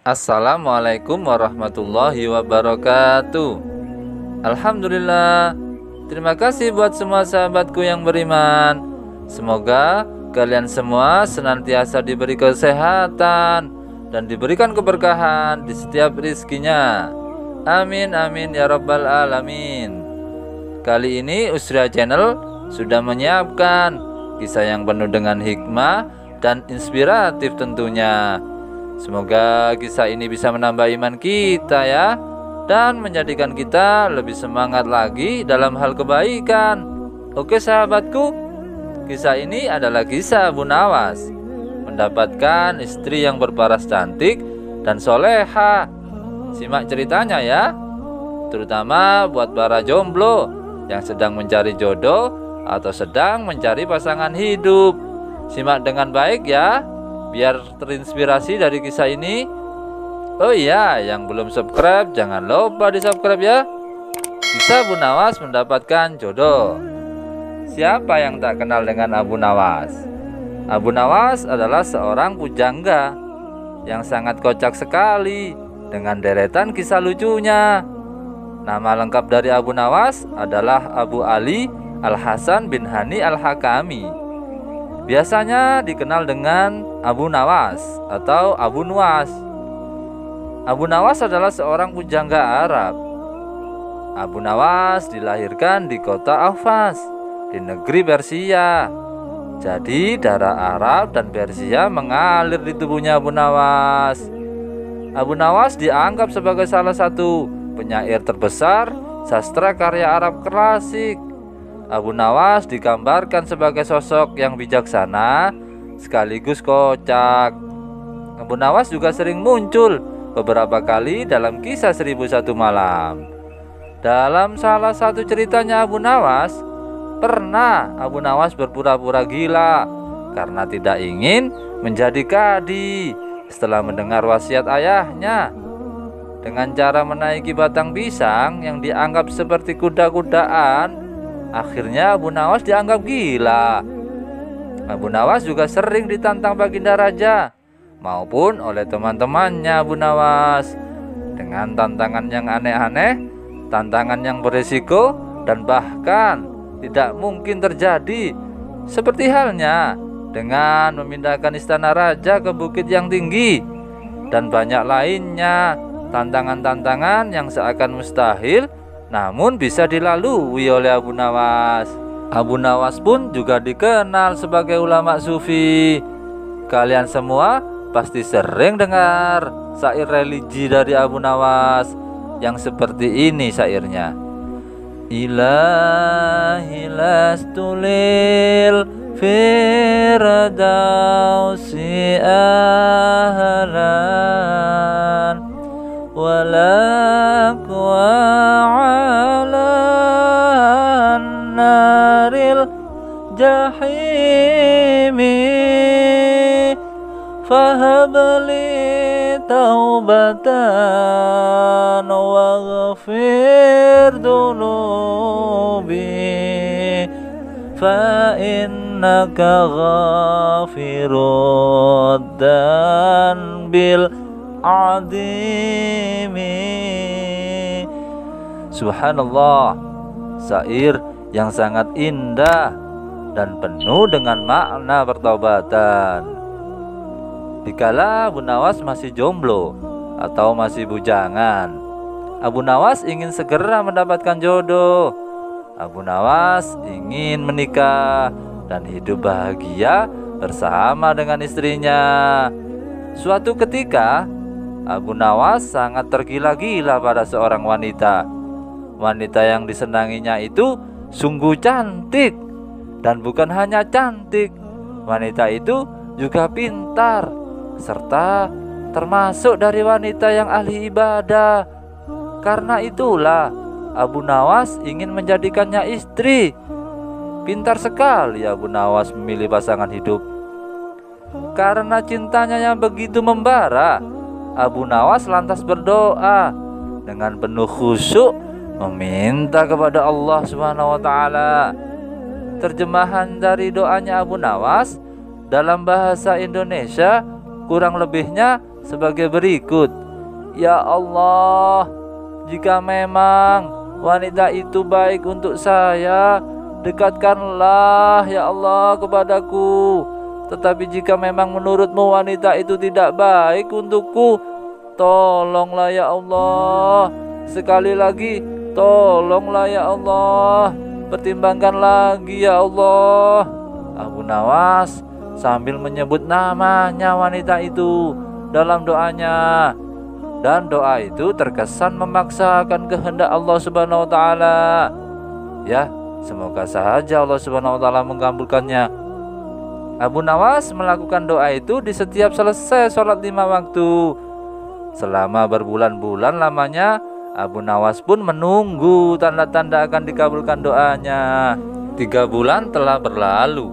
Assalamualaikum warahmatullahi wabarakatuh. Alhamdulillah. Terima kasih buat semua sahabatku yang beriman. Semoga kalian semua senantiasa diberi kesehatan dan diberikan keberkahan di setiap rizkinya. Amin amin ya rabbal alamin. Kali ini Usria Channel sudah menyiapkan kisah yang penuh dengan hikmah dan inspiratif tentunya. Semoga kisah ini bisa menambah iman kita ya, dan menjadikan kita lebih semangat lagi dalam hal kebaikan. Oke sahabatku, kisah ini adalah kisah Abu Nawas mendapatkan istri yang berparas cantik dan soleha. Simak ceritanya ya, terutama buat para jomblo yang sedang mencari jodoh atau sedang mencari pasangan hidup. Simak dengan baik ya, biar terinspirasi dari kisah ini. Oh iya, yang belum subscribe jangan lupa di subscribe ya. Kisah Abu Nawas mendapatkan jodoh. Siapa yang tak kenal dengan Abu Nawas? Abu Nawas adalah seorang pujangga yang sangat kocak sekali dengan deretan kisah lucunya. Nama lengkap dari Abu Nawas adalah Abu Ali Al-Hasan bin Hani Al-Hakami. Biasanya dikenal dengan Abu Nawas atau Abu Nuwas. Abu Nawas adalah seorang pujangga Arab. Abu Nawas dilahirkan di kota Ahwas di negeri Persia. Jadi darah Arab dan Persia mengalir di tubuhnya Abu Nawas. Abu Nawas dianggap sebagai salah satu penyair terbesar sastra karya Arab klasik. Abu Nawas digambarkan sebagai sosok yang bijaksana sekaligus kocak. Abu Nawas juga sering muncul beberapa kali dalam kisah 1001 malam. Dalam salah satu ceritanya Abu Nawas, pernah Abu Nawas berpura-pura gila karena tidak ingin menjadi kadi setelah mendengar wasiat ayahnya. Dengan cara menaiki batang pisang yang dianggap seperti kuda-kudaan, akhirnya Abu Nawas dianggap gila. Abu Nawas juga sering ditantang Baginda Raja maupun oleh teman-temannya Abu Nawas dengan tantangan yang aneh-aneh, tantangan yang berisiko dan bahkan tidak mungkin terjadi, seperti halnya dengan memindahkan istana raja ke bukit yang tinggi dan banyak lainnya. Tantangan-tantangan yang seakan mustahil namun bisa dilalui oleh Abu Nawas. Abu Nawas pun juga dikenal sebagai ulama sufi. Kalian semua pasti sering dengar syair religi dari Abu Nawas yang seperti ini syairnya. Ilahi lastulil firdausi ahlan walak wa'alan naril jahimi fahabli taubatan waghfir dunubi fa innaka ghafirud dan bil adimi. Subhanallah, syair yang sangat indah dan penuh dengan makna pertaubatan. Dikala Abu Nawas masih jomblo atau masih bujangan, Abu Nawas ingin segera mendapatkan jodoh. Abu Nawas ingin menikah dan hidup bahagia bersama dengan istrinya. Suatu ketika Abu Nawas sangat tergila-gila pada seorang wanita. Wanita yang disenanginya itu sungguh cantik. Dan bukan hanya cantik, wanita itu juga pintar, serta termasuk dari wanita yang ahli ibadah. Karena itulah Abu Nawas ingin menjadikannya istri. Pintar sekali Abu Nawas memilih pasangan hidup. Karena cintanya yang begitu membara, Abu Nawas lantas berdoa dengan penuh khusyuk meminta kepada Allah Subhanahu wa taala. Terjemahan dari doanya Abu Nawas dalam bahasa Indonesia kurang lebihnya sebagai berikut. Ya Allah, jika memang wanita itu baik untuk saya, dekatkanlah ya Allah kepadaku. Tetapi jika memang menurutmu wanita itu tidak baik untukku, tolonglah ya Allah. Sekali lagi, tolonglah ya Allah. Pertimbangkan lagi ya Allah. Abu Nawas sambil menyebut namanya wanita itu dalam doanya. Dan doa itu terkesan memaksakan kehendak Allah Subhanahu wa taala. Ya, semoga saja Allah Subhanahu wa taala mengabulkannya. Abu Nawas melakukan doa itu di setiap selesai sholat 5 waktu. Selama berbulan-bulan lamanya, Abu Nawas pun menunggu tanda-tanda akan dikabulkan doanya. 3 bulan telah berlalu.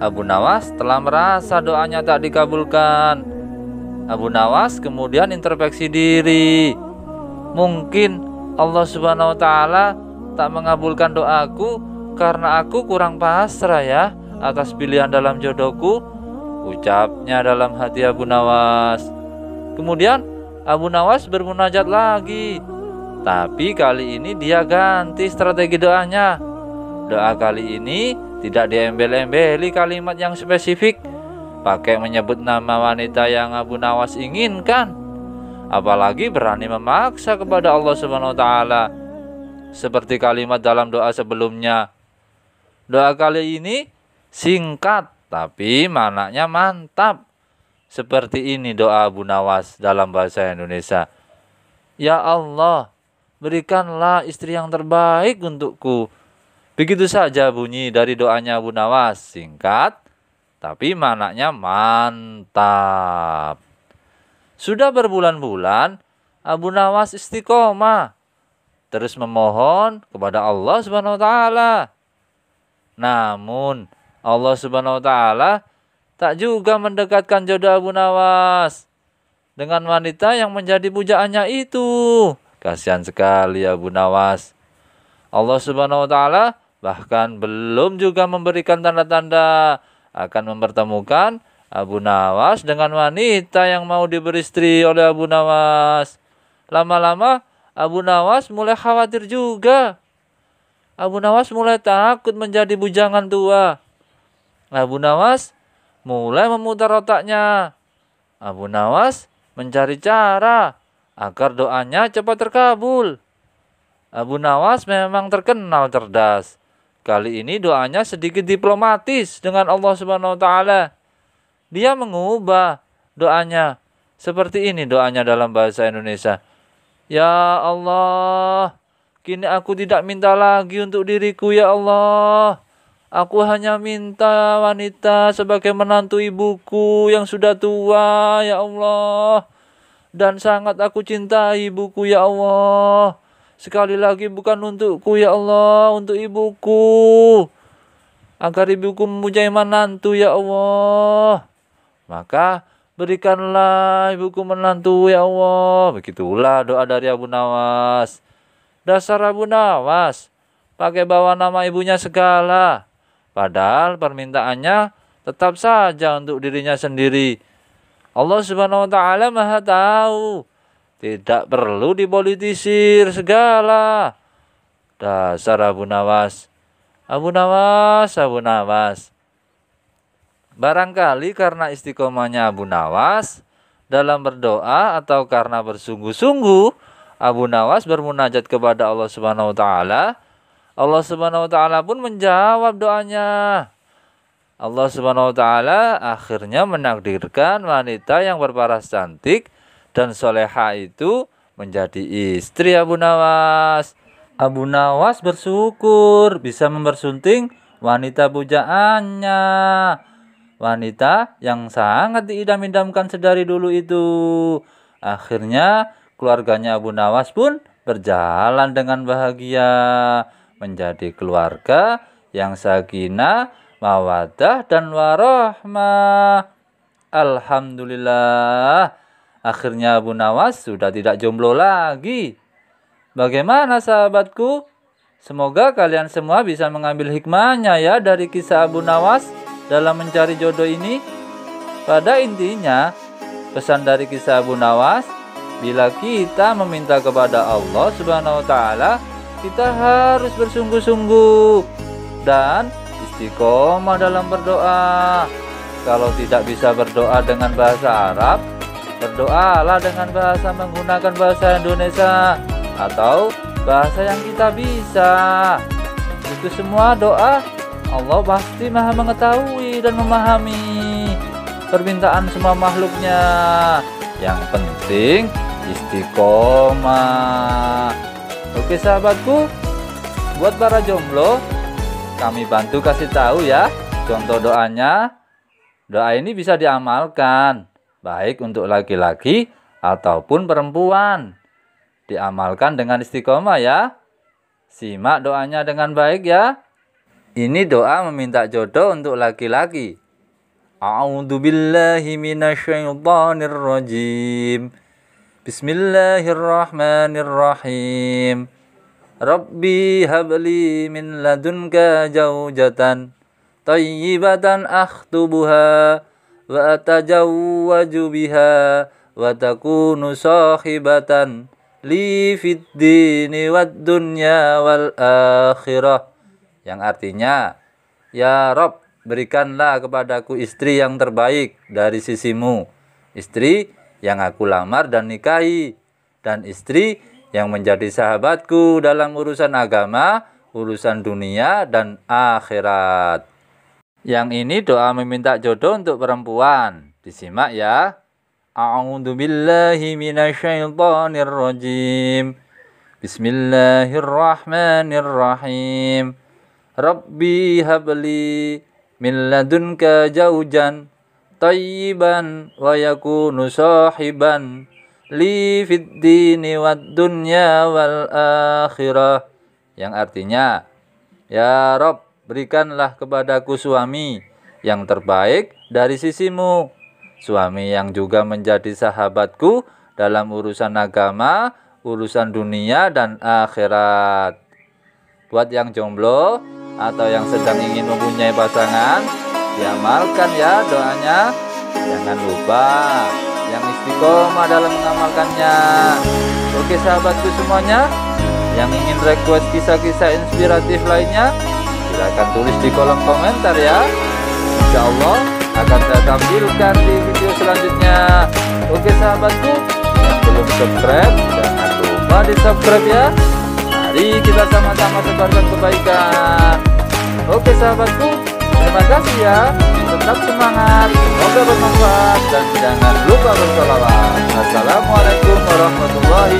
Abu Nawas telah merasa doanya tak dikabulkan. Abu Nawas kemudian introspeksi diri. Mungkin Allah Subhanahu wa taala tak mengabulkan doaku karena aku kurang pasrah ya atas pilihan dalam jodohku, ucapnya dalam hati Abu Nawas. Kemudian Abu Nawas bermunajat lagi, tapi kali ini dia ganti strategi doanya. Doa kali ini tidak diembel-embeli kalimat yang spesifik, pakai menyebut nama wanita yang Abu Nawas inginkan, apalagi berani memaksa kepada Allah Subhanahu wa taala seperti kalimat dalam doa sebelumnya. Doa kali ini singkat tapi maknanya mantap. Seperti ini doa Abu Nawas dalam bahasa Indonesia. Ya Allah, berikanlah istri yang terbaik untukku. Begitu saja bunyi dari doanya Abu Nawas, singkat tapi maknanya mantap. Sudah berbulan-bulan Abu Nawas istiqomah, terus memohon kepada Allah Subhanahu wa taala. Namun Allah Subhanahu wa taala tak juga mendekatkan jodoh Abu Nawas dengan wanita yang menjadi pujaannya itu. Kasihan sekali Abu Nawas. Allah Subhanahu wa taala bahkan belum juga memberikan tanda-tanda akan mempertemukan Abu Nawas dengan wanita yang mau diberi istri oleh Abu Nawas. Lama-lama Abu Nawas mulai khawatir juga. Abu Nawas mulai takut menjadi bujangan tua. Abu Nawas mulai memutar otaknya. Abu Nawas mencari cara agar doanya cepat terkabul. Abu Nawas memang terkenal cerdas. Kali ini doanya sedikit diplomatis dengan Allah Subhanahu wa taala. Dia mengubah doanya. Seperti ini doanya dalam bahasa Indonesia. Ya Allah, kini aku tidak minta lagi untuk diriku ya Allah. Aku hanya minta wanita sebagai menantu ibuku yang sudah tua ya Allah. Dan sangat aku cintai ibuku ya Allah. Sekali lagi bukan untukku ya Allah, untuk ibuku. Agar ibuku mempunyai menantu ya Allah. Maka berikanlah ibuku menantu ya Allah. Begitulah doa dari Abu Nawas. Dasar Abu Nawas pakai bawa nama ibunya segala. Padahal permintaannya tetap saja untuk dirinya sendiri. Allah Subhanahu wa taala Maha tahu. Tidak perlu dipolitisir segala. Dasar Abu Nawas. Abu Nawas, Abu Nawas. Barangkali karena istiqomahnya Abu Nawas dalam berdoa atau karena bersungguh-sungguh, Abu Nawas bermunajat kepada Allah Subhanahu wa taala. Allah Subhanahu wa taala pun menjawab doanya. Allah Subhanahu wa taala akhirnya menakdirkan wanita yang berparas cantik dan soleha itu menjadi istri Abu Nawas. Abu Nawas bersyukur bisa mempersunting wanita pujaannya. Wanita yang sangat diidam-idamkan sedari dulu itu. Akhirnya keluarganya Abu Nawas pun berjalan dengan bahagia. Menjadi keluarga yang sakinah, mawaddah, dan warahmah. Alhamdulillah. Akhirnya Abu Nawas sudah tidak jomblo lagi. Bagaimana sahabatku? Semoga kalian semua bisa mengambil hikmahnya ya dari kisah Abu Nawas dalam mencari jodoh ini. Pada intinya, pesan dari kisah Abu Nawas, bila kita meminta kepada Allah Subhanahu wa taala, kita harus bersungguh-sungguh dan istiqomah dalam berdoa. Kalau tidak bisa berdoa dengan bahasa Arab, berdoalah dengan bahasa menggunakan bahasa Indonesia atau bahasa yang kita bisa. Itu semua doa, Allah pasti Maha mengetahui dan memahami permintaan semua makhluknya. Yang penting istiqomah. Oke sahabatku, buat para jomblo, kami bantu kasih tahu ya contoh doanya. Doa ini bisa diamalkan baik untuk laki-laki ataupun perempuan. Diamalkan dengan istiqomah ya. Simak doanya dengan baik ya. Ini doa meminta jodoh untuk laki-laki. A'udzu billahi minasyaitonir rajim. Bismillahirrahmanirrahim. Rabbi habli min ladunka zaujatan thayyibatan akhtubuha wa atajawwaju biha wa takunu sahibatan li fid dini wad dunya wal akhirah. Yang artinya, ya Rabb, berikanlah kepadaku istri yang terbaik dari sisimu, istri yang aku lamar dan nikahi, dan istri yang menjadi sahabatku dalam urusan agama, urusan dunia dan akhirat. Yang ini doa meminta jodoh untuk perempuan. Disimak ya. A'udzu billahi minasyaitonir rajim. Bismillahirrahmanirrahim. Rabbi habli min ladunka zaujan thayyiban wa yakunu sahiban li fid dini wad dunya wal akhirah. Yang artinya, ya Rabb, berikanlah kepadaku suami yang terbaik dari sisimu, suami yang juga menjadi sahabatku dalam urusan agama, urusan dunia dan akhirat. Buat yang jomblo atau yang sedang ingin mempunyai pasangan, diamalkan ya doanya. Jangan lupa yang istiqomah dalam mengamalkannya. Oke sahabatku semuanya, yang ingin request kisah-kisah inspiratif lainnya, silahkan tulis di kolom komentar ya. Insya Allah akan saya tampilkan di video selanjutnya. Oke sahabatku, yang belum subscribe, jangan lupa di subscribe ya. Mari kita sama-sama sebarkan kebaikan. Oke sahabatku, terima kasih ya. Tetap semangat, semoga bermanfaat, dan jangan lupa bersolawat. Assalamualaikum warahmatullahi